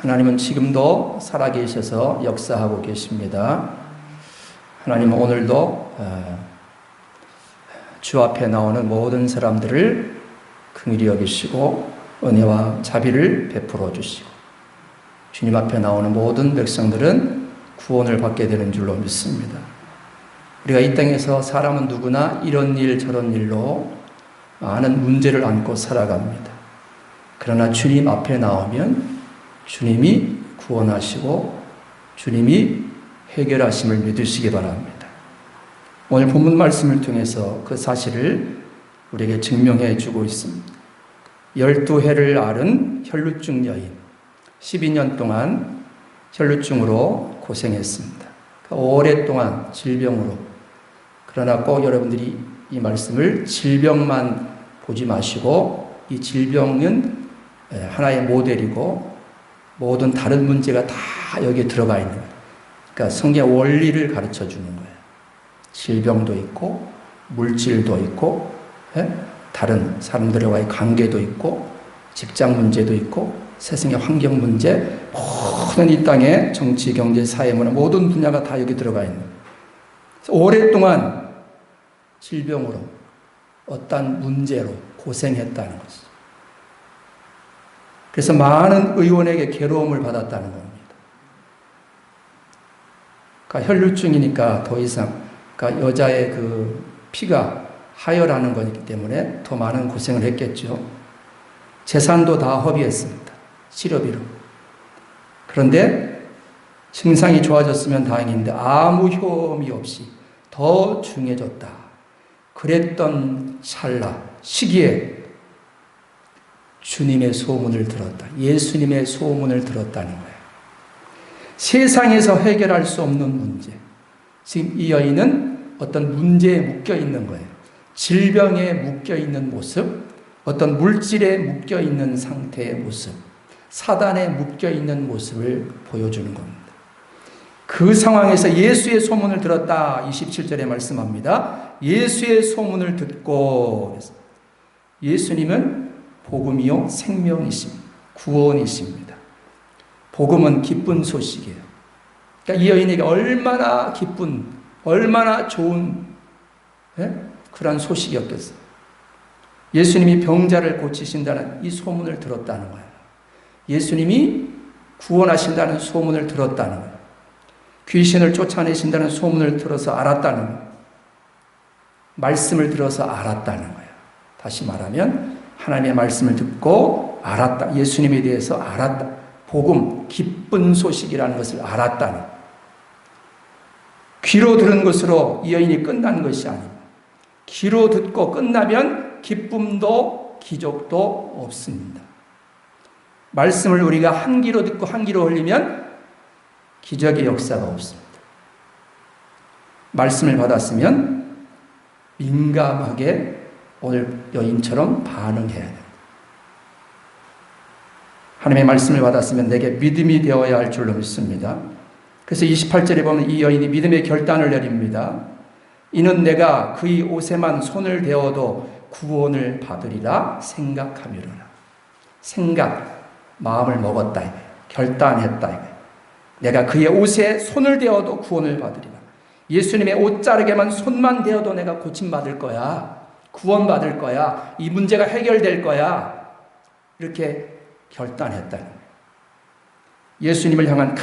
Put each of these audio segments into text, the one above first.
하나님은 지금도 살아계셔서 역사하고 계십니다. 하나님은 오늘도 주 앞에 나오는 모든 사람들을 긍휼히 여기시고 은혜와 자비를 베풀어 주시고 주님 앞에 나오는 모든 백성들은 구원을 받게 되는 줄로 믿습니다. 우리가 이 땅에서 사람은 누구나 이런 일 저런 일로 많은 문제를 안고 살아갑니다. 그러나 주님 앞에 나오면 주님이 구원하시고 주님이 해결하심을 믿으시기 바랍니다. 오늘 본문 말씀을 통해서 그 사실을 우리에게 증명해 주고 있습니다. 12해를 앓은 혈루증 여인, 12년 동안 혈루증으로 고생했습니다. 오랫동안 질병으로. 그러나 꼭 여러분들이 이 말씀을 질병만 보지 마시고 이 질병은 하나의 모델이고 모든 다른 문제가 다 여기에 들어가 있는 거예요. 그러니까 성경의 원리를 가르쳐 주는 거예요. 질병도 있고 물질도 있고 다른 사람들과의 관계도 있고 직장 문제도 있고 세상의 환경 문제, 모든 이 땅의 정치, 경제, 사회, 문화 모든 분야가 다 여기 들어가 있는 거예요. 오랫동안 질병으로 어떤 문제로 고생했다는 것이죠. 그래서 많은 의원에게 괴로움을 받았다는 겁니다. 그러니까 혈루증이니까 더 이상 그러니까 여자의 그 피가 하혈하는 거기 때문에 더 많은 고생을 했겠죠. 재산도 다 허비했습니다. 치료비로. 그런데 증상이 좋아졌으면 다행인데 아무 효험이 없이 더 중해졌다. 그랬던 찰나 시기에 주님의 소문을 들었다. 예수님의 소문을 들었다는 거예요. 세상에서 해결할 수 없는 문제. 지금 이 여인은 어떤 문제에 묶여 있는 거예요. 질병에 묶여 있는 모습, 어떤 물질에 묶여 있는 상태의 모습, 사단에 묶여 있는 모습을 보여주는 겁니다. 그 상황에서 예수의 소문을 들었다. 27절에 말씀합니다. 예수의 소문을 듣고 예수님은 복음이요 생명이십니다. 구원이십니다. 복음은 기쁜 소식이에요. 그러니까 이 여인에게 얼마나 기쁜, 얼마나 좋은 그런 소식이었겠어요. 예수님이 병자를 고치신다는 이 소문을 들었다는 거예요. 예수님이 구원하신다는 소문을 들었다는 거예요. 귀신을 쫓아내신다는 소문을 들어서 알았다는 거예요. 말씀을 들어서 알았다는 거예요. 다시 말하면 하나님의 말씀을 듣고 알았다. 예수님에 대해서 알았다. 복음, 기쁜 소식이라는 것을 알았다는 거예요. 귀로 들은 것으로 이 여인이 끝난 것이 아닙니다. 귀로 듣고 끝나면 기쁨도 기적도 없습니다. 말씀을 우리가 한 귀로 듣고 한 귀로 흘리면 기적의 역사가 없습니다. 말씀을 받았으면 민감하게 오늘 여인처럼 반응해야 됩니다. 하나님의 말씀을 받았으면 내게 믿음이 되어야 할 줄로 믿습니다. 그래서 28절에 보면 이 여인이 믿음의 결단을 내립니다. 이는 내가 그의 옷에만 손을 대어도 구원을 받으리라 생각하미로라. 생각, 마음을 먹었다. 결단했다. 내가 그의 옷에 손을 대어도 구원을 받으리라. 예수님의 옷자락에만 손만 대어도 내가 고침받을 거야. 구원받을 거야. 이 문제가 해결될 거야. 이렇게 결단했다는 거예요. 예수님을 향한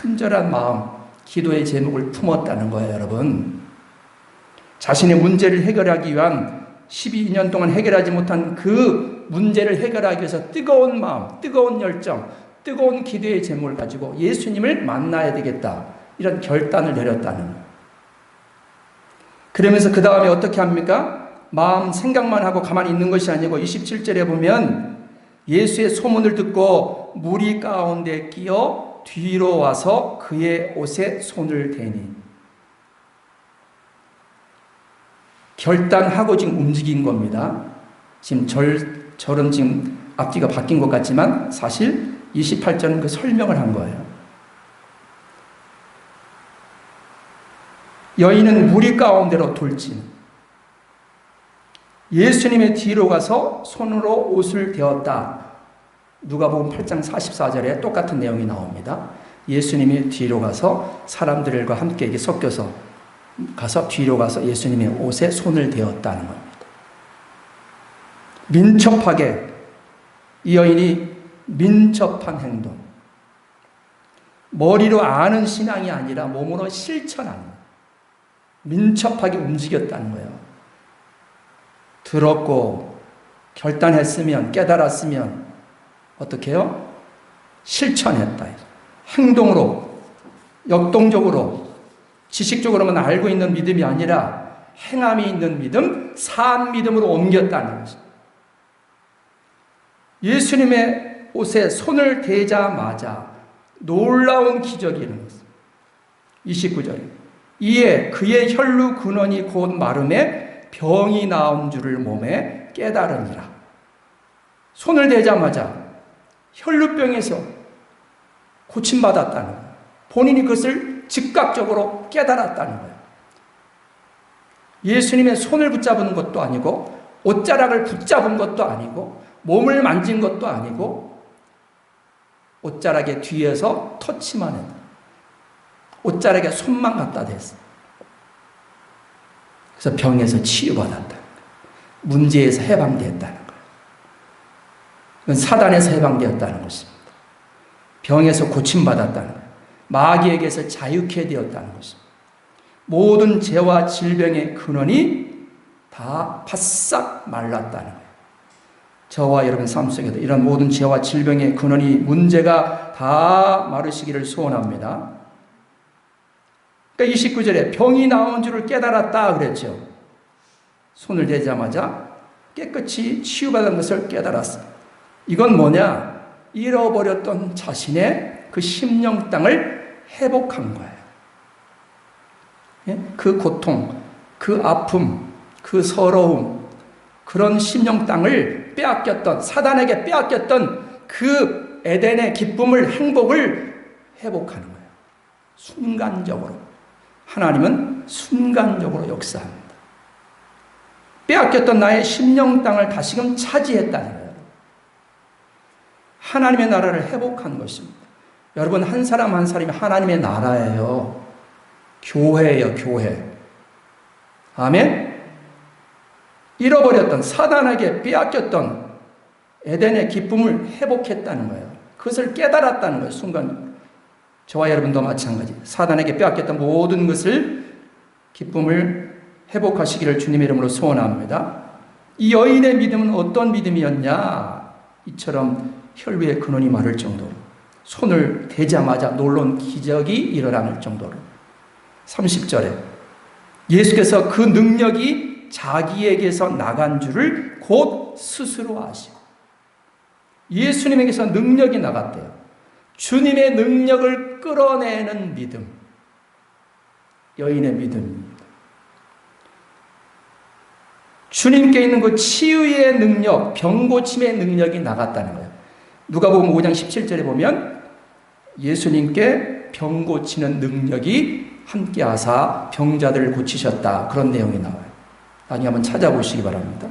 간절한 마음, 기도의 제목을 품었다는 거예요, 여러분. 자신의 문제를 해결하기 위한 12년 동안 해결하지 못한 그 문제를 해결하기 위해서 뜨거운 마음, 뜨거운 열정, 뜨거운 기도의 제목을 가지고 예수님을 만나야 되겠다. 이런 결단을 내렸다는 거예요. 그러면서 그 다음에 어떻게 합니까? 마음 생각만 하고 가만히 있는 것이 아니고 27절에 보면 예수의 소문을 듣고 무리 가운데 끼어 뒤로 와서 그의 옷에 손을 대니 결단하고 지금 움직인 겁니다. 지금 절은 지금 앞뒤가 바뀐 것 같지만 사실 28절은 그 설명을 한 거예요. 여인은 무리 가운데로 돌진. 예수님의 뒤로 가서 손으로 옷을 대었다. 누가복음 8장 44절에 똑같은 내용이 나옵니다. 예수님이 뒤로 가서 사람들과 함께 이렇게 섞여서 뒤로 가서 예수님의 옷에 손을 대었다는 겁니다. 민첩하게, 이 여인이 민첩한 행동, 머리로 아는 신앙이 아니라 몸으로 실천하는, 민첩하게 움직였다는 거예요. 들었고 결단했으면, 깨달았으면 어떻게 해요? 실천했다. 행동으로, 역동적으로, 지식적으로만 알고 있는 믿음이 아니라 행함이 있는 믿음, 산 믿음으로 옮겼다는 것입니다. 예수님의 옷에 손을 대자마자 놀라운 기적이 일어났습니다. 29절. 이에 그의 혈루 근원이 곧 마름에 병이 나온 줄을 몸에 깨달으니라. 손을 대자마자 혈루병에서 고침받았다는 거예요. 본인이 그것을 즉각적으로 깨달았다는 거예요. 예수님의 손을 붙잡은 것도 아니고 옷자락을 붙잡은 것도 아니고 몸을 만진 것도 아니고 옷자락의 뒤에서 터치만 했다. 옷자락에 손만 갖다 댔어. 그래서 병에서 치유받았다는 거예요. 문제에서 해방되었다는 거예요. 그건 사단에서 해방되었다는 것입니다. 병에서 고침받았다는 거예요. 마귀에게서 자유케 되었다는 것입니다. 모든 죄와 질병의 근원이 다 바싹 말랐다는 거예요. 저와 여러분 삶 속에도 이런 모든 죄와 질병의 근원이, 문제가 다 마르시기를 소원합니다. 그러니까 29절에 병이 나온 줄을 깨달았다 그랬죠. 손을 대자마자 깨끗이 치유받은 것을 깨달았어. 이건 뭐냐? 잃어버렸던 자신의 그 심령 땅을 회복한 거예요. 그 고통, 그 아픔, 그 서러움, 그런 심령 땅을 빼앗겼던, 사단에게 빼앗겼던 그 에덴의 기쁨을, 행복을 회복하는 거예요. 순간적으로. 하나님은 순간적으로 역사합니다. 빼앗겼던 나의 심령 땅을 다시금 차지했다는 거예요. 하나님의 나라를 회복한 것입니다. 여러분, 한 사람 한 사람이 하나님의 나라예요. 교회예요, 교회. 아멘? 잃어버렸던, 사단에게 빼앗겼던 에덴의 기쁨을 회복했다는 거예요. 그것을 깨달았다는 거예요, 순간. 저와 여러분도 마찬가지. 사단에게 빼앗겼던 모든 것을, 기쁨을 회복하시기를 주님의 이름으로 소원합니다. 이 여인의 믿음은 어떤 믿음이었냐? 이처럼 혈루의 근원이 마를 정도로, 손을 대자마자 놀라운 기적이 일어날 정도로. 30절에 예수께서 그 능력이 자기에게서 나간 줄을 곧 스스로 아시고, 예수님에게서 능력이 나갔대요. 주님의 능력을 끌어내는 믿음, 여인의 믿음입니다. 주님께 있는 그 치유의 능력, 병고침의 능력이 나갔다는 거예요. 누가복음 5장 17절에 보면 예수님께 병고치는 능력이 함께하사 병자들을 고치셨다, 그런 내용이 나와요. 나중에 한번 찾아보시기 바랍니다.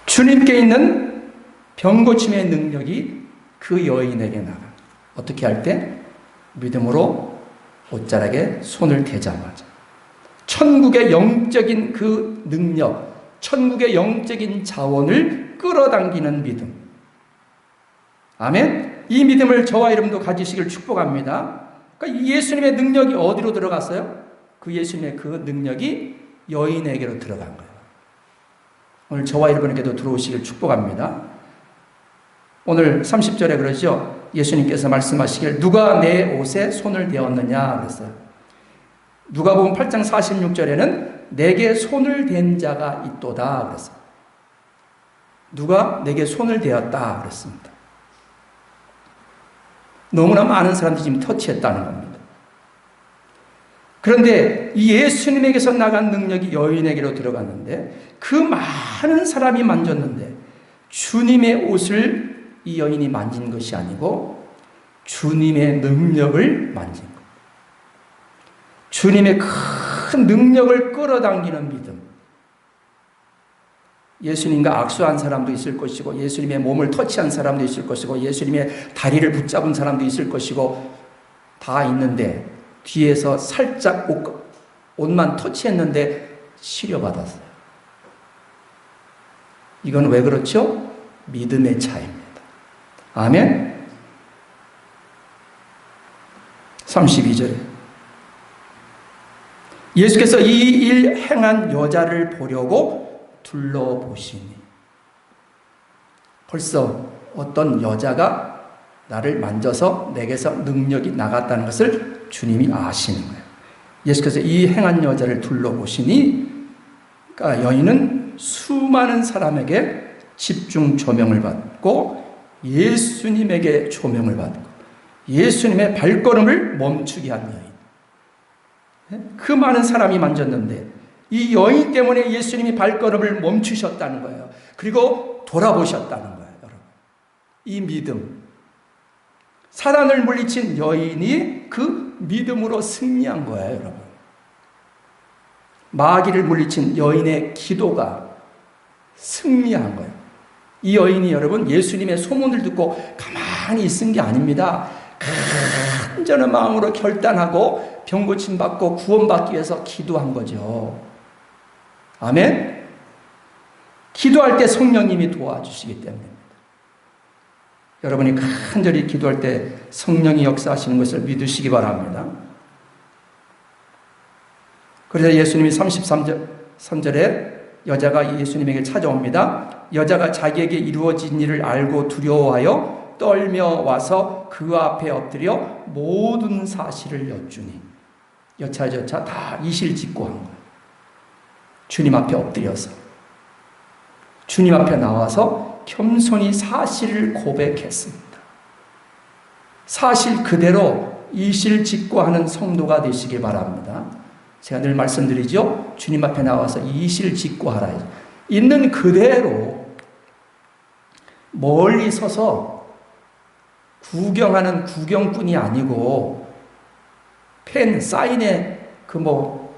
주님께 있는 병고침의 능력이 그 여인에게 나가. 어떻게 할 때? 믿음으로 옷자락에 손을 대자마자 천국의 영적인 그 능력, 천국의 영적인 자원을 끌어당기는 믿음. 아멘? 이 믿음을 저와 여러분도 가지시길 축복합니다. 그러니까 예수님의 능력이 어디로 들어갔어요? 그 예수님의 그 능력이 여인에게로 들어간 거예요. 오늘 저와 여러분에게도 들어오시길 축복합니다. 오늘 30절에 그러죠. 예수님께서 말씀하시길 누가 내 옷에 손을 대었느냐 그랬어요. 누가복음 8장 46절에는 내게 손을 댄 자가 있도다 그랬어요. 누가 내게 손을 대었다 그랬습니다. 너무나 많은 사람들이 지금 터치했다는 겁니다. 그런데 이 예수님에게서 나간 능력이 여인에게로 들어갔는데 그 많은 사람이 만졌는데 주님의 옷을 이 여인이 만진 것이 아니고 주님의 능력을 만진 것. 주님의 큰 능력을 끌어당기는 믿음. 예수님과 악수한 사람도 있을 것이고, 예수님의 몸을 터치한 사람도 있을 것이고, 예수님의 다리를 붙잡은 사람도 있을 것이고, 다 있는데 뒤에서 살짝 옷만 터치했는데 치료받았어요. 이건 왜 그렇죠? 믿음의 차이입니다. 아멘. 32절에 예수께서 이 일 행한 여자를 보려고 둘러보시니, 벌써 어떤 여자가 나를 만져서 내게서 능력이 나갔다는 것을 주님이 아시는 거예요. 예수께서 이 행한 여자를 둘러보시니, 그러니까 여인은 수많은 사람에게 집중 조명을 받고 예수님에게 조명을 받고 예수님의 발걸음을 멈추게 한 여인. 그 많은 사람이 만졌는데 이 여인 때문에 예수님이 발걸음을 멈추셨다는 거예요. 그리고 돌아보셨다는 거예요, 여러분. 이 믿음. 사단을 물리친 여인이 그 믿음으로 승리한 거예요, 여러분. 마귀를 물리친 여인의 기도가 승리한 거예요. 이 여인이 여러분 예수님의 소문을 듣고 가만히 있은 게 아닙니다. 간절한 마음으로 결단하고 병 고침 받고 구원받기 위해서 기도한 거죠. 아멘. 기도할 때 성령님이 도와주시기 때문입니다. 여러분이 간절히 기도할 때 성령이 역사하시는 것을 믿으시기 바랍니다. 그래서 예수님이 33절에 여자가 예수님에게 찾아옵니다. 여자가 자기에게 이루어진 일을 알고 두려워하여 떨며 와서 그 앞에 엎드려 모든 사실을 여쭈니, 여차저차 다 이실직고한 거예요. 주님 앞에 엎드려서 주님 앞에 나와서 겸손히 사실을 고백했습니다. 사실 그대로 이실직고하는 성도가 되시길 바랍니다. 제가 늘 말씀드리죠. 주님 앞에 나와서 이실직고하라. 있는 그대로 멀리 서서 구경하는 구경꾼이 아니고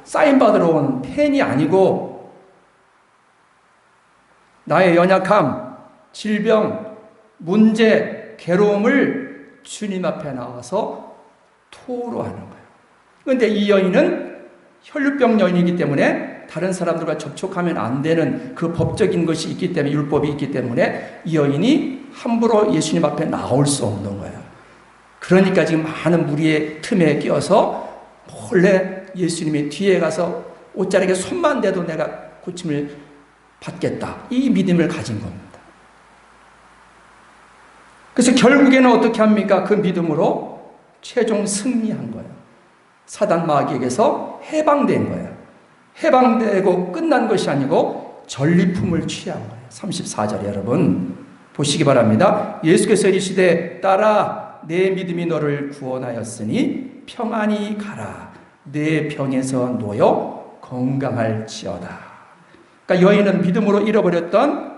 사인 받으러 온 팬이 아니고 나의 연약함, 질병, 문제, 괴로움을 주님 앞에 나와서 토로하는 거예요. 그런데 이 여인은 혈류병 여인이기 때문에 다른 사람들과 접촉하면 안 되는 그 법적인 것이 있기 때문에, 율법이 있기 때문에 이 여인이 함부로 예수님 앞에 나올 수 없는 거예요. 그러니까 지금 많은 무리의 틈에 끼어서 몰래 예수님이 뒤에 가서 옷자락에 손만 대도 내가 고침을 받겠다. 이 믿음을 가진 겁니다. 그래서 결국에는 어떻게 합니까? 그 믿음으로 최종 승리한 거예요. 사단 마귀에게서 해방된 거예요. 해방되고 끝난 것이 아니고 전리품을 취한 거예요. 34절 여러분 보시기 바랍니다. 예수께서 이르시되 딸아 내 믿음이 너를 구원하였으니 평안히 가라. 내 병에서 놓여 건강할지어다. 그러니까 여인은 믿음으로 잃어버렸던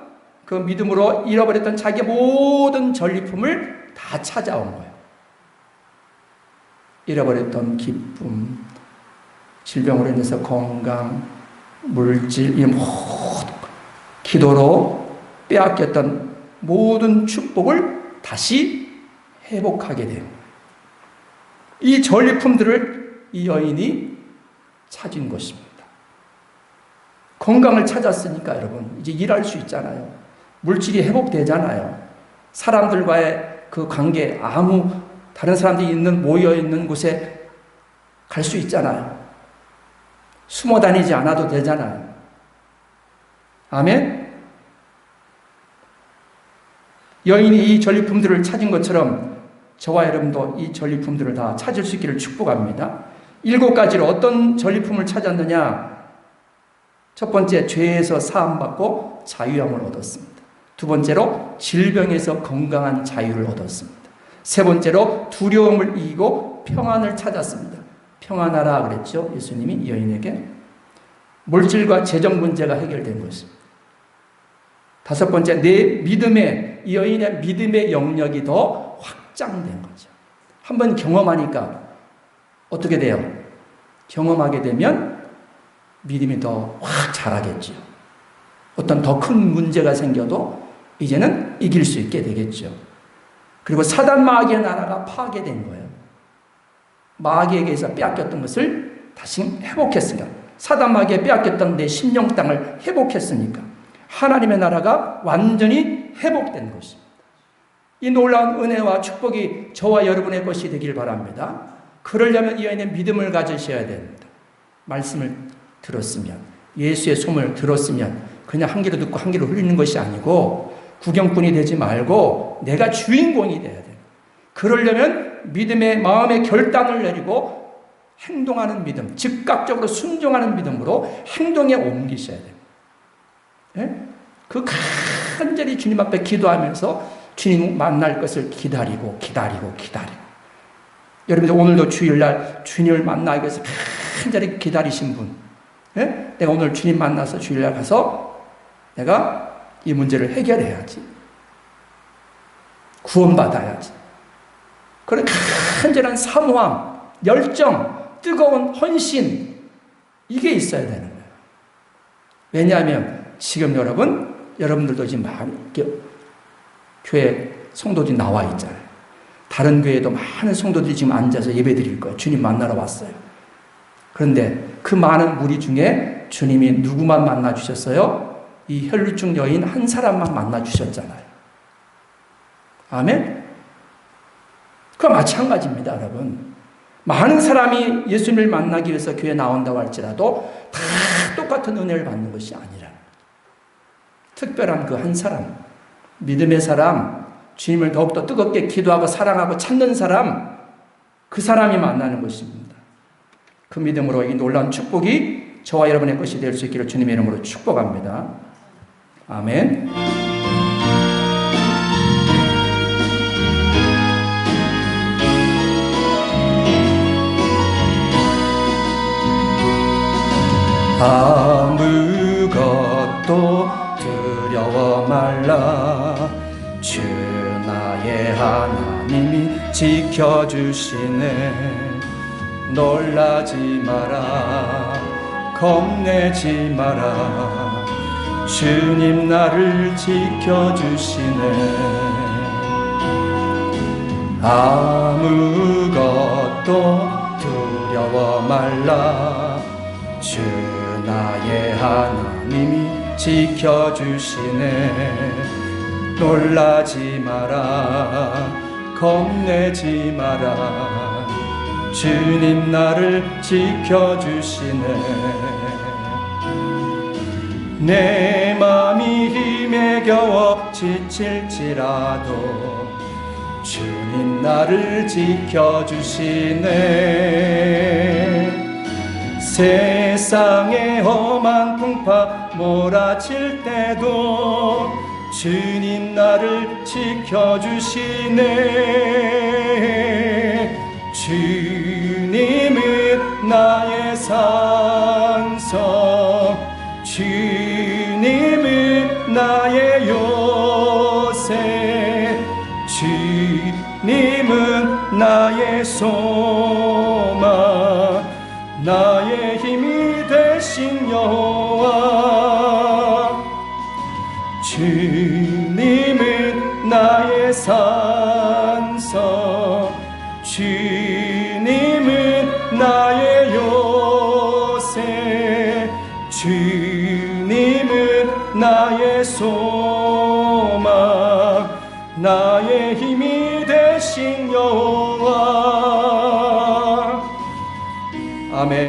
자기의 모든 전리품을 다 찾아온 거예요. 잃어버렸던 기쁨, 질병으로 인해서 건강, 물질, 이 모든 기도로 빼앗겼던 모든 축복을 다시 회복하게 돼요. 이 전리품들을 이 여인이 찾은 것입니다. 건강을 찾았으니까 여러분 이제 일할 수 있잖아요. 물질이 회복되잖아요. 사람들과의 그 관계, 다른 사람들이 모여 있는 곳에 갈 수 있잖아요. 숨어 다니지 않아도 되잖아요. 아멘? 여인이 이 전리품들을 찾은 것처럼 저와 여러분도 이 전리품들을 다 찾을 수 있기를 축복합니다. 7가지로 어떤 전리품을 찾았느냐? 첫 번째, 죄에서 사함받고 자유함을 얻었습니다. 두 번째로, 질병에서 건강한 자유를 얻었습니다. 세 번째로, 두려움을 이기고 평안을 찾았습니다. 평안하라 그랬죠, 예수님이 여인에게. 물질과 재정 문제가 해결된 것입니다. 다섯 번째, 이 여인의 믿음의 영역이 더 확장된 거죠. 한번 경험하니까 어떻게 돼요? 경험하게 되면 믿음이 더 확 자라겠죠. 어떤 더 큰 문제가 생겨도 이제는 이길 수 있게 되겠죠. 그리고 사단 마귀의 나라가 파괴된 거예요. 마귀에게서 빼앗겼던 것을 다시 회복했으니까, 사단 마귀에 빼앗겼던 내 심령 땅을 회복했으니까 하나님의 나라가 완전히 회복된 것입니다. 이 놀라운 은혜와 축복이 저와 여러분의 것이 되길 바랍니다. 그러려면 이 안에 믿음을 가지셔야 됩니다. 말씀을 들었으면, 예수의 소문을 들었으면 그냥 한 귀로 듣고 한 귀로 흘리는 것이 아니고 구경꾼이 되지 말고 내가 주인공이 돼야 돼요. 그러려면 믿음의 마음의 결단을 내리고 행동하는 믿음, 즉각적으로 순종하는 믿음으로 행동에 옮기셔야 돼요. 예? 그 간절히 주님 앞에 기도하면서 주님 만날 것을 기다리고 여러분들 오늘도 주일날 주님을 만나기 위해서 간절히 기다리신 분, 예? 내가 오늘 주님 만나서 주일날 가서 내가 이 문제를 해결해야지, 구원받아야지, 그런 간절한 사모함, 열정, 뜨거운 헌신, 이게 있어야 되는 거예요. 왜냐하면 지금 여러분들도 지금 교회 성도들이 나와 있잖아요. 다른 교회에도 많은 성도들이 지금 앉아서 예배 드릴 거예요. 주님 만나러 왔어요. 그런데 그 많은 무리 중에 주님이 누구만 만나 주셨어요? 이 혈루증 여인 한 사람만 만나 주셨잖아요. 아멘? 그와 마찬가지입니다, 여러분. 많은 사람이 예수님을 만나기 위해서 교회에 나온다고 할지라도 다 똑같은 은혜를 받는 것이 아니라 특별한 그 한 사람, 믿음의 사람, 주님을 더욱더 뜨겁게 기도하고 사랑하고 찾는 사람, 그 사람이 만나는 것입니다. 그 믿음으로 이 놀라운 축복이 저와 여러분의 것이 될 수 있기를 주님의 이름으로 축복합니다. 아멘. 아무것도 두려워 말라. 주 나의 하나님이 지켜주시네. 놀라지 마라, 겁내지 마라. 주님 나를 지켜주시네. 아무것도 두려워 말라. 주 나의 하나님이 지켜주시네. 놀라지 마라, 겁내지 마라. 주님 나를 지켜주시네. 내 맘이 힘에 겨워 지칠지라도 주님 나를 지켜주시네. 세상의 험한 풍파 몰아칠 때도 주님 나를 지켜주시네. 주님은 나의 산성, 주님은 나의 요새, 주님은 나의 소망, 나의 힘이 되신 여호와. 주님은 나의 산성, 주님은 나의 요새, 주님은 나의 소망, 나의 힘이 되신 여호와. 아멘.